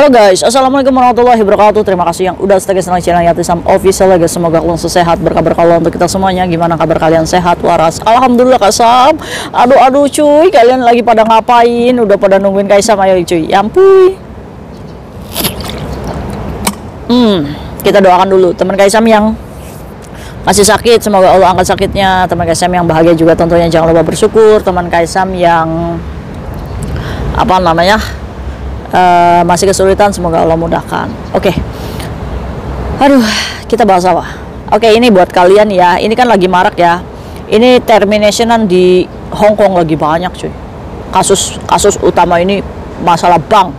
Halo guys, assalamualaikum warahmatullahi wabarakatuh. Terima kasih yang udah stay senang channel Yatisam Official guys. Semoga kalian sehat, berkabar kalau untuk kita semuanya. Gimana kabar kalian, sehat waras? Alhamdulillah Kak Sam. Aduh cuy, kalian lagi pada ngapain? Udah pada nungguin Kak Sam, ayo cuy. Ya ampun. Kita doakan dulu teman Kak Sam yang masih sakit, semoga Allah angkat sakitnya. Teman Kak Sam yang bahagia juga tentunya jangan lupa bersyukur. Teman Kak Sam yang masih kesulitan, semoga Allah mudahkan. Oke. Aduh, kita bahas apa? Oke, ini buat kalian ya. Ini kan lagi marak ya. Ini terminationan di Hong Kong lagi banyak cuy. Kasus utama ini masalah bank.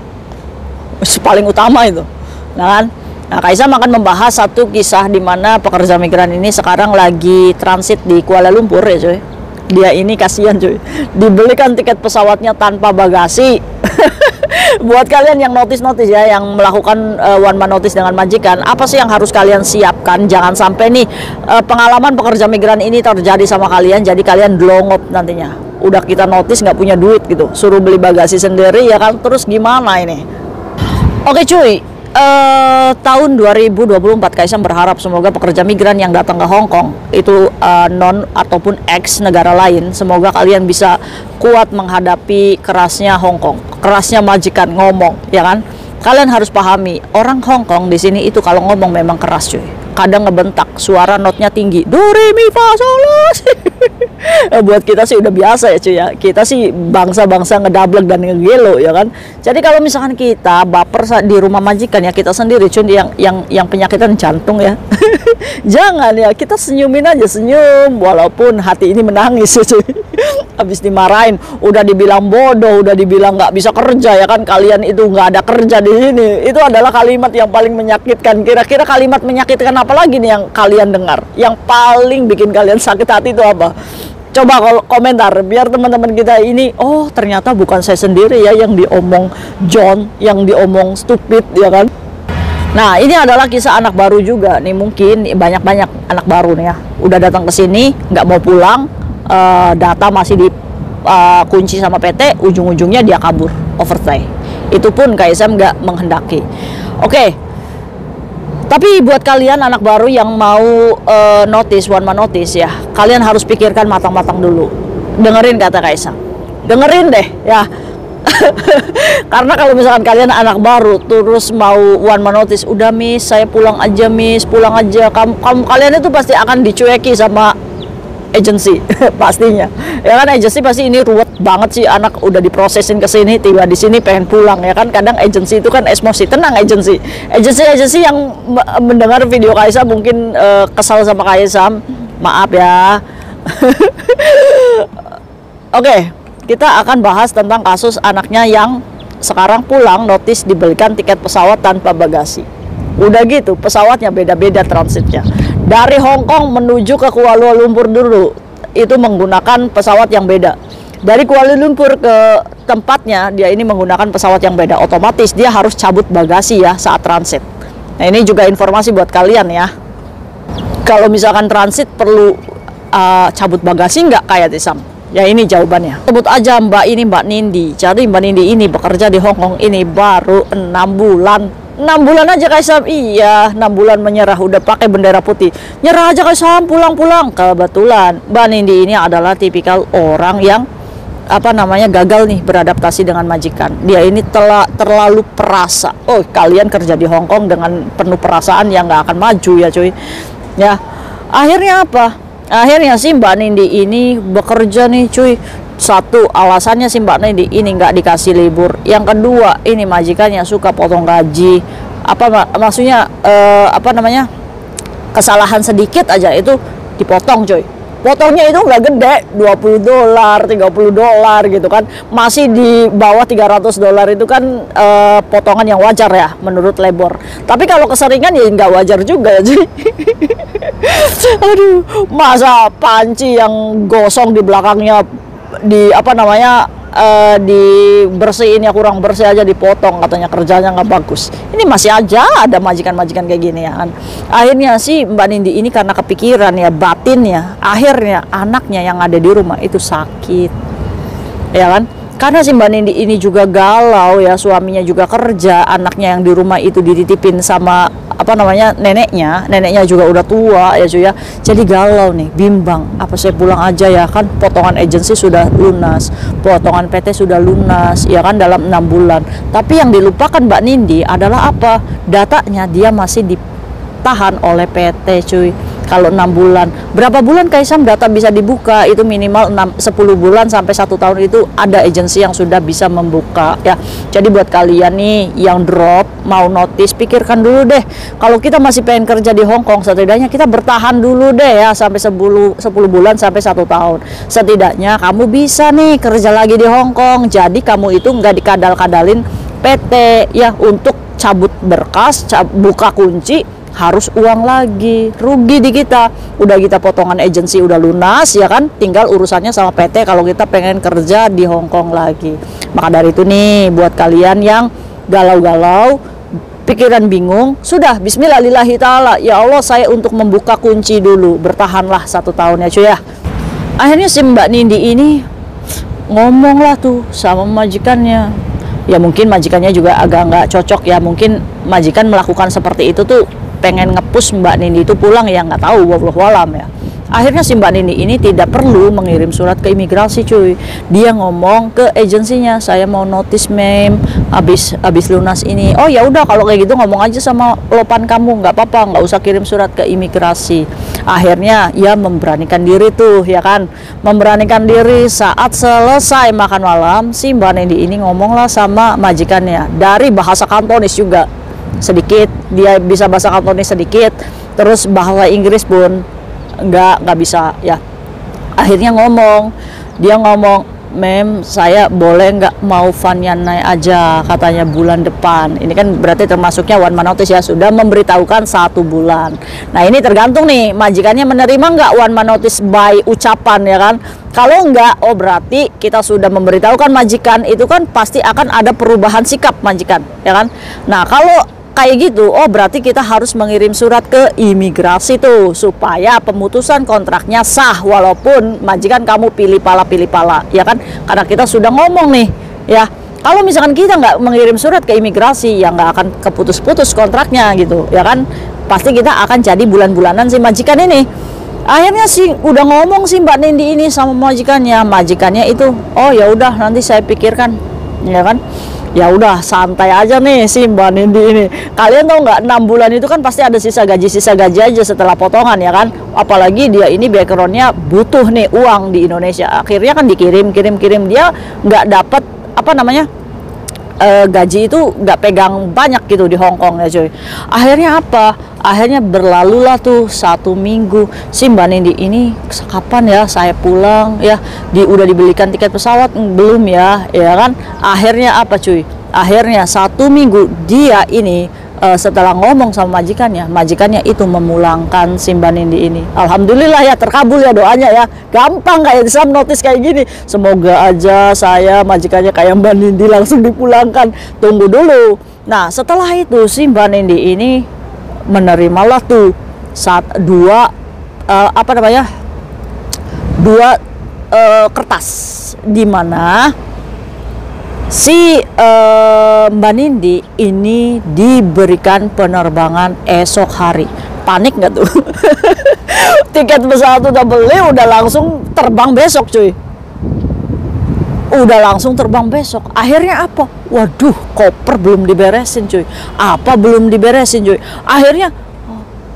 Paling utama itu. Nah kan? Nah, Kaisam akan membahas satu kisah di mana pekerja migran ini sekarang lagi transit di Kuala Lumpur ya cuy. Dia ini kasihan cuy. Dibelikan tiket pesawatnya tanpa bagasi. Buat kalian yang notice ya, yang melakukan one man notice dengan majikan, apa sih yang harus kalian siapkan? Jangan sampai nih pengalaman pekerja migran ini terjadi sama kalian, jadi kalian glongop nantinya. Udah kita notice nggak punya duit gitu, suruh beli bagasi sendiri ya kan, terus gimana ini? Oke cuy, tahun 2024 Kaisang berharap semoga pekerja migran yang datang ke Hong Kong itu non ataupun ex negara lain, semoga kalian bisa kuat menghadapi kerasnya Hong Kong, kerasnya majikan ngomong, ya kan? Kalian harus pahami, orang Hong Kong di sini itu kalau ngomong memang keras cuy. Kadang ngebentak, suara notnya tinggi. Do re mi fa sol la si. Buat kita sih udah biasa ya cuy ya. Kita sih bangsa-bangsa ngedablek dan ngegelo ya kan. Jadi kalau misalkan kita baper di rumah majikan ya, kita sendiri cuy yang penyakitan jantung ya. Jangan ya, kita senyumin aja, senyum walaupun hati ini menangis ya cuy. Habis dimarahin, udah dibilang bodoh, udah dibilang nggak bisa kerja ya kan, kalian itu nggak ada kerja di sini. Itu adalah kalimat yang paling menyakitkan. Kira-kira kalimat menyakitkan apa lagi nih yang kalian dengar? Yang paling bikin kalian sakit hati itu apa? Coba komentar biar teman-teman kita ini, oh ternyata bukan saya sendiri ya yang diomong John, yang diomong stupid ya kan. Nah, ini adalah kisah anak baru juga nih, mungkin banyak-banyak anak baru nih ya. Udah datang ke sini, nggak mau pulang, data masih dikunci sama PT, ujung-ujungnya dia kabur, overstay. Itu pun KSM nggak menghendaki. Oke. Tapi buat kalian anak baru yang mau notice, one man notice ya, kalian harus pikirkan matang-matang dulu. Dengerin kata Kaisang. Dengerin deh ya. Karena kalau misalkan kalian anak baru terus mau one man notice, udah miss, saya pulang aja miss, pulang aja. Kalian itu pasti akan dicueki sama agency pastinya. Ya kan, agency pasti ini ruwet banget sih, anak udah diprosesin ke sini, tiba di sini pengen pulang ya kan. Kadang agency itu kan emosi. Tenang agency yang mendengar video Kaisam mungkin kesal sama Kaisam, maaf ya. Oke, kita akan bahas tentang kasus anaknya yang sekarang pulang notice dibelikan tiket pesawat tanpa bagasi. Udah gitu pesawatnya beda-beda transitnya. Dari Hong Kong menuju ke Kuala Lumpur dulu itu menggunakan pesawat yang beda. Dari Kuala Lumpur ke tempatnya dia ini menggunakan pesawat yang beda. Otomatis dia harus cabut bagasi ya saat transit. Nah, ini juga informasi buat kalian ya. Kalau misalkan transit perlu cabut bagasi nggak kayak Tisam? Ya ini jawabannya. Sebut aja Mbak Nindi. Jadi Mbak Nindi ini bekerja di Hong Kong ini baru 6 bulan. 6 bulan aja Kaisam, iya 6 bulan menyerah, udah pakai bendera putih, nyerah aja Kaisam, pulang. Kebetulan Mbak Nindi ini adalah tipikal orang yang gagal nih beradaptasi dengan majikan. Dia ini terlalu perasa. Oh, kalian kerja di Hong Kong dengan penuh perasaan yang nggak akan maju ya cuy ya. Akhirnya apa? Akhirnya sih Mbak Nindi ini bekerja nih cuy. Satu, alasannya sih Mbak Nindi ini nggak dikasih libur. Yang kedua, ini majikannya suka potong gaji. Maksudnya kesalahan sedikit aja itu dipotong coy. Potongnya itu nggak gede, $20, $30 gitu kan. Masih di bawah $300 itu kan potongan yang wajar ya menurut labor. Tapi kalau keseringan ya nggak wajar juga ya cuy. Aduh, masa panci yang gosong di belakangnya dibersihin ya kurang bersih aja dipotong, katanya kerjanya nggak bagus. Ini masih aja ada majikan-majikan kayak gini ya kan. Akhirnya sih Mbak Nindi ini karena kepikiran ya batinnya, akhirnya anaknya yang ada di rumah itu sakit ya kan. Karena si Mbak Nindi ini juga galau ya, suaminya juga kerja, anaknya yang di rumah itu dititipin sama apa namanya neneknya juga udah tua ya cuy ya. Jadi galau nih, bimbang. Apa saya pulang aja ya, kan potongan agensi sudah lunas, potongan PT sudah lunas ya kan dalam 6 bulan. Tapi yang dilupakan Mbak Nindi adalah apa? Datanya dia masih ditahan oleh PT cuy. Kalau 6 bulan, berapa bulan Kaisam data bisa dibuka? Itu minimal 10 bulan sampai 1 tahun itu ada agensi yang sudah bisa membuka ya. Jadi buat kalian nih yang drop mau notice, pikirkan dulu deh. Kalau kita masih pengen kerja di Hong Kong, setidaknya kita bertahan dulu deh ya sampai 10 bulan sampai 1 tahun. Setidaknya kamu bisa nih kerja lagi di Hong Kong. Jadi kamu itu nggak dikadal-kadalin PT ya untuk cabut berkas, buka kunci, harus uang lagi, rugi di kita. Udah kita potongan agensi udah lunas ya kan, tinggal urusannya sama PT kalau kita pengen kerja di Hong Kong lagi. Maka dari itu nih buat kalian yang galau-galau, pikiran bingung, sudah bismillahirrahmanirrahim ta'ala, ya Allah saya untuk membuka kunci dulu, bertahanlah 1 tahun ya cuy ya. Akhirnya si Mbak Nindi ini ngomong lah tuh sama majikannya. Ya mungkin majikannya juga agak nggak cocok ya, mungkin majikan melakukan seperti itu tuh pengen ngepush Mbak Nindi itu pulang ya, nggak tahu, wallahualam ya. Akhirnya si Mbak Nindi ini tidak perlu mengirim surat ke imigrasi cuy. Dia ngomong ke agensinya, saya mau notice mem habis lunas ini. Oh ya udah kalau kayak gitu ngomong aja sama lopan kamu, nggak apa-apa, nggak usah kirim surat ke imigrasi. Akhirnya ya memberanikan diri tuh ya kan, memberanikan diri. Saat selesai makan malam, si Mbak Nindi ini ngomonglah sama majikannya dari bahasa Kantonis juga sedikit, dia bisa bahasa Kantonis sedikit, terus bahasa Inggris pun nggak bisa ya. Akhirnya dia ngomong, mem saya boleh nggak mau Vanyanai aja katanya bulan depan. Ini kan berarti termasuknya one man notice ya, sudah memberitahukan 1 bulan. Nah ini tergantung nih majikannya menerima nggak one man notice by ucapan ya kan. Kalau enggak, oh berarti kita sudah memberitahukan majikan, itu kan pasti akan ada perubahan sikap majikan ya kan. Nah kalau kayak gitu, oh berarti kita harus mengirim surat ke imigrasi tuh supaya pemutusan kontraknya sah, walaupun majikan kamu pilih pala ya kan, karena kita sudah ngomong nih ya. Kalau misalkan kita nggak mengirim surat ke imigrasi, ya nggak akan keputus-putus kontraknya gitu ya kan, pasti kita akan jadi bulan-bulanan si majikan ini. Akhirnya sih udah ngomong sih Mbak Nindi ini sama majikannya itu, oh ya udah nanti saya pikirkan ya kan. Ya udah santai aja nih si Mbak Nindi ini. Kalian tahu nggak, 6 bulan itu kan pasti ada sisa gaji aja setelah potongan ya kan. Apalagi dia ini backgroundnya butuh nih uang di Indonesia. Akhirnya kan dikirim dia nggak dapat apa namanya gaji itu nggak pegang banyak gitu di Hong Kong ya cuy. Akhirnya apa? Akhirnya berlalulah tuh 1 minggu. Si Mbak Nindi ini kapan ya saya pulang ya, udah dibelikan tiket pesawat belum ya kan. Akhirnya apa cuy? Akhirnya 1 minggu dia ini setelah ngomong sama majikannya itu memulangkan si Mbak Nindi ini. Alhamdulillah ya, terkabul ya doanya ya. Gampang kayak Sam notice kayak gini. Semoga aja saya majikannya kayak Mbak Nindi langsung dipulangkan. Tunggu dulu. Nah setelah itu si Mbak Nindi ini menerimalah tuh dua kertas, di mana si Mbak Nindi ini diberikan penerbangan esok hari. Panik nggak tuh? Tiket pesawat udah beli, udah langsung terbang besok cuy. Udah langsung terbang besok. Akhirnya apa? Waduh, koper belum diberesin cuy. Apa belum diberesin cuy? Akhirnya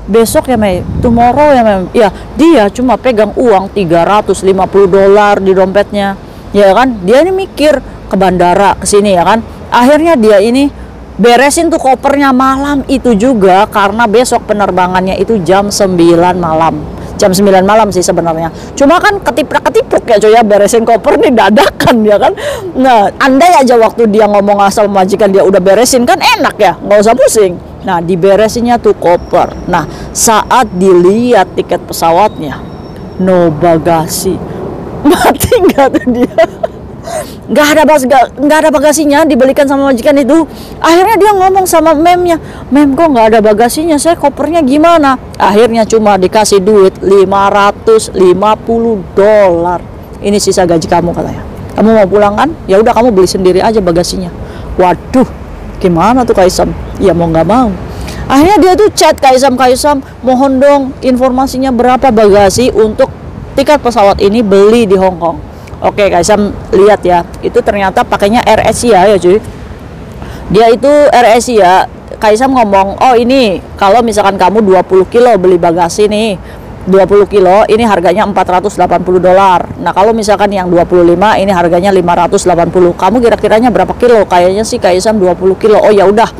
besok ya Mei, tomorrow ya Mei. Ya, dia cuma pegang uang $350 di dompetnya. Ya kan? Dia ini mikir ke bandara ke sini ya kan. Akhirnya dia ini beresin tuh kopernya malam itu juga, karena besok penerbangannya itu jam 9 malam. Jam 9 malam sih sebenarnya. Cuma kan ketiprak-ketipruk ya cuy ya, beresin koper nih dadakan ya kan. Nah, andai aja waktu dia ngomong asal majikan dia udah beresin kan enak ya, nggak usah pusing. Nah, diberesinnya tuh koper. Nah, saat dilihat tiket pesawatnya, no bagasi. Mati nggak tuh dia? Nggak ada bagasinya, dibelikan sama majikan itu. Akhirnya dia ngomong sama memnya, mem kok nggak ada bagasinya, saya kopernya gimana? Akhirnya cuma dikasih duit $550. Ini sisa gaji kamu katanya. Kamu mau pulang kan? Ya udah kamu beli sendiri aja bagasinya. Waduh, gimana tuh Kaisam? Ya mau nggak mau. Akhirnya dia tuh chat Kaisam, mohon dong informasinya berapa bagasi untuk tiket pesawat ini beli di Hong Kong. Oke, Kaisam lihat ya, itu ternyata pakainya AirAsia ya cuy. Dia itu AirAsia. Kaisam ngomong, oh ini kalau misalkan kamu 20 kilo beli bagasi nih, 20 kilo ini harganya 480 dolar. Nah kalau misalkan yang 25 ini harganya 580. Kamu kira-kiranya berapa kilo? Kayaknya sih Kaisam 20 kilo. Oh ya udah,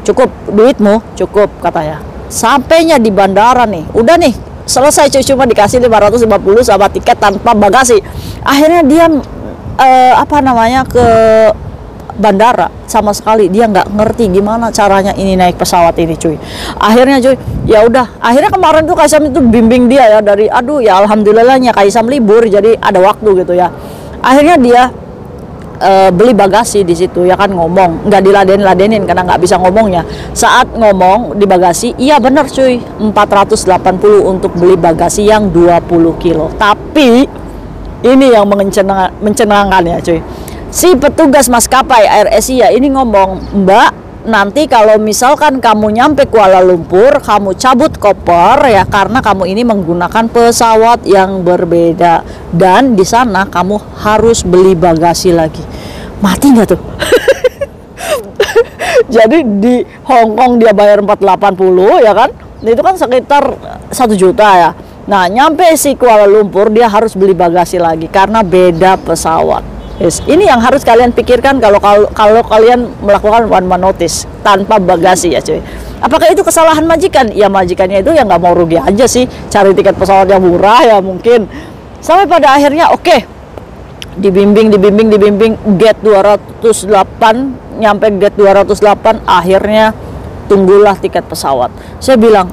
cukup duitmu, cukup katanya. Sampainya di bandara nih, udah nih selesai cuy, cuma dikasih 550 sama tiket tanpa bagasi. Akhirnya dia ke bandara, sama sekali dia nggak ngerti gimana caranya ini naik pesawat ini cuy. Akhirnya cuy, ya udah, akhirnya kemarin tuh Kaisam itu bimbing dia ya, dari aduh ya alhamdulillahnya Kaisam libur jadi ada waktu gitu ya. Akhirnya dia beli bagasi di situ ya kan, ngomong nggak diladenin karena nggak bisa ngomongnya. Saat ngomong di bagasi, iya bener cuy, 480 untuk beli bagasi yang 20 kilo. Tapi ini yang mencenangkan ya cuy, si petugas maskapai AirAsia ini ngomong, Mbak, nanti kalau misalkan kamu nyampe Kuala Lumpur, kamu cabut koper ya, karena kamu ini menggunakan pesawat yang berbeda, dan di sana kamu harus beli bagasi lagi. Mati nggak tuh? Jadi di Hong Kong dia bayar 480 ya kan, itu kan sekitar 1 juta ya. Nah nyampe si Kuala Lumpur dia harus beli bagasi lagi karena beda pesawat. Yes. Ini yang harus kalian pikirkan kalau kalian melakukan one man notice tanpa bagasi ya cuy. Apakah itu kesalahan majikan? Ya majikannya itu ya nggak mau rugi aja sih, cari tiket pesawat yang murah ya mungkin. Sampai pada akhirnya oke, dibimbing gate 208, nyampe gate 208, akhirnya tunggulah tiket pesawat. Saya bilang,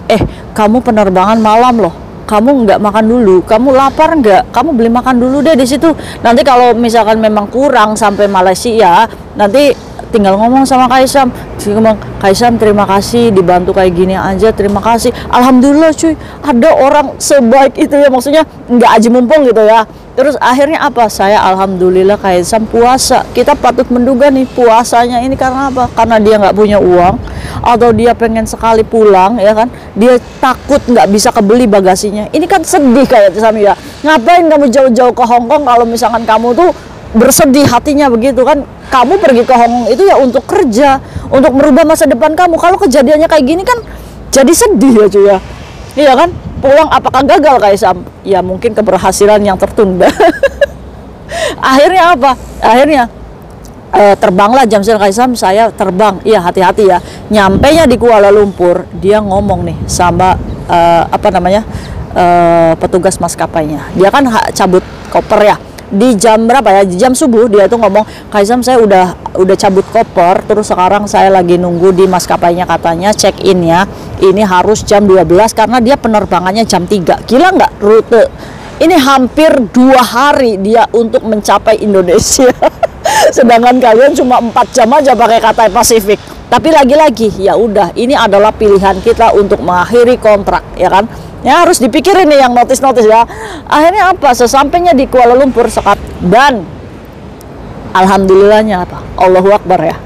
kamu penerbangan malam loh, kamu nggak makan dulu, kamu lapar nggak? Kamu beli makan dulu deh di situ. Nanti kalau misalkan memang kurang sampai Malaysia, nanti tinggal ngomong sama Kaisam. Ngomong, Kaisam terima kasih dibantu kayak gini aja, terima kasih. Alhamdulillah cuy, ada orang sebaik itu ya, maksudnya nggak aji mumpung gitu ya. Terus akhirnya apa? Saya alhamdulillah Kaisam puasa. Kita patut menduga nih puasanya ini karena apa? Karena dia nggak punya uang, atau dia pengen sekali pulang ya kan, dia takut nggak bisa kebeli bagasinya. Ini kan sedih kayak Sam ya, ngapain kamu jauh-jauh ke Hong Kong kalau misalkan kamu tuh bersedih hatinya begitu kan. Kamu pergi ke Hong Kong itu ya untuk kerja, untuk merubah masa depan kamu. Kalau kejadiannya kayak gini kan jadi sedih ya cuy ya, iya kan. Pulang apakah gagal Kaisam? Ya mungkin keberhasilan yang tertunda. Akhirnya apa? Akhirnya terbanglah jam 9 Kaisam, saya terbang. Iya hati-hati ya. Nyampenya di Kuala Lumpur, dia ngomong nih sama petugas maskapainya. Dia kan cabut koper ya. Di jam berapa ya? Di jam subuh dia tuh ngomong, Kaisam saya udah cabut koper, terus sekarang saya lagi nunggu di maskapainya, katanya check in ya. Ini harus jam 12 karena dia penerbangannya jam 3. Gila nggak rute? Ini hampir 2 hari dia untuk mencapai Indonesia. Sedangkan kalian cuma 4 jam aja pakai Cathay Pacific. Tapi lagi-lagi ya udah, ini adalah pilihan kita untuk mengakhiri kontrak ya kan. Ya harus dipikirin nih yang notis-notis ya. Akhirnya apa? Sesampainya di Kuala Lumpur dan alhamdulillahnya apa? Allahu Akbar ya.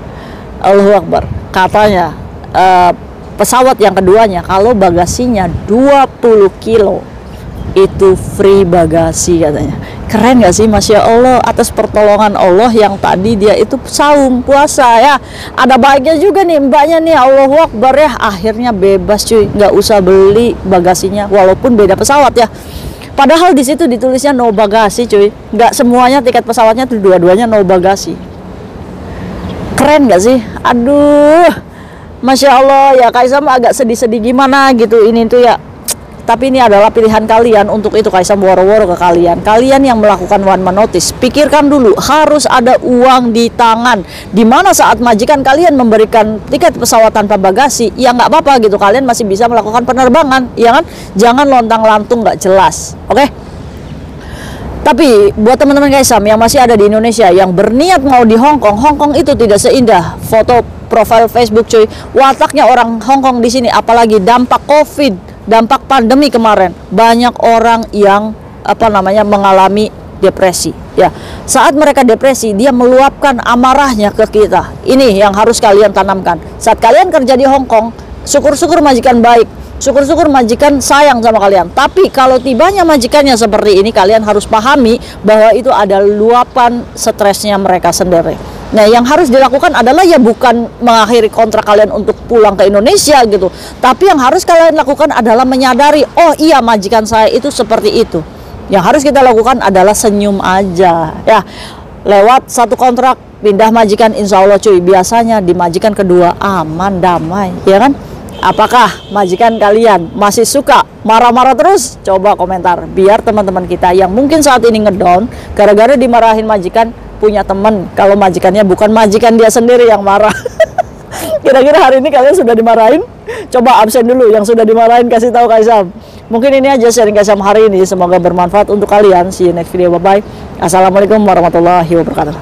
Allahu Akbar. Katanya pesawat yang keduanya kalau bagasinya 20 kilo itu free bagasi katanya. Keren gak sih? Masya Allah, atas pertolongan Allah yang tadi dia itu saum puasa ya. Ada baiknya juga nih mbaknya nih, Allahu Akbar ya. Akhirnya bebas cuy, nggak usah beli bagasinya walaupun beda pesawat ya. Padahal di situ ditulisnya no bagasi cuy. Nggak semuanya tiket pesawatnya tuh dua-duanya no bagasi. Keren gak sih? Aduh, Masya Allah ya. Kaisam agak sedih-sedih gimana gitu ini tuh ya. Tapi ini adalah pilihan kalian. Untuk itu Kaisam woro-woro ke kalian yang melakukan one man notice, pikirkan dulu, harus ada uang di tangan. Dimana saat majikan kalian memberikan tiket pesawat tanpa bagasi, ya nggak apa-apa gitu, kalian masih bisa melakukan penerbangan ya kan. Jangan lontang-lantung nggak jelas, oke? Tapi buat teman-teman Kaisam yang masih ada di Indonesia, yang berniat mau di Hong Kong itu tidak seindah foto profil Facebook cuy. Wataknya orang Hong Kong di sini, apalagi dampak COVID, dampak pandemi kemarin, banyak orang yang mengalami depresi. Ya, saat mereka depresi, dia meluapkan amarahnya ke kita. Ini yang harus kalian tanamkan. Saat kalian kerja di Hong Kong, syukur-syukur majikan baik, syukur-syukur majikan sayang sama kalian. Tapi kalau tibanya majikannya seperti ini, kalian harus pahami bahwa itu ada luapan stresnya mereka sendiri. Nah, yang harus dilakukan adalah ya bukan mengakhiri kontrak kalian untuk pulang ke Indonesia gitu. Tapi yang harus kalian lakukan adalah menyadari, oh iya majikan saya itu seperti itu. Yang harus kita lakukan adalah senyum aja ya. Lewat satu kontrak pindah majikan, insya Allah cuy, biasanya di majikan kedua aman damai, ya kan? Apakah majikan kalian masih suka marah-marah terus? Coba komentar biar teman-teman kita yang mungkin saat ini ngedown gara-gara dimarahin majikan punya temen kalau majikannya bukan majikan dia sendiri yang marah. Kira-kira hari ini kalian sudah dimarahin? Coba absen dulu yang sudah dimarahin, kasih tahu Kak Isam. Mungkin ini aja sharing Kak Isam hari ini, semoga bermanfaat untuk kalian. See you next video, bye bye. Assalamualaikum warahmatullahi wabarakatuh.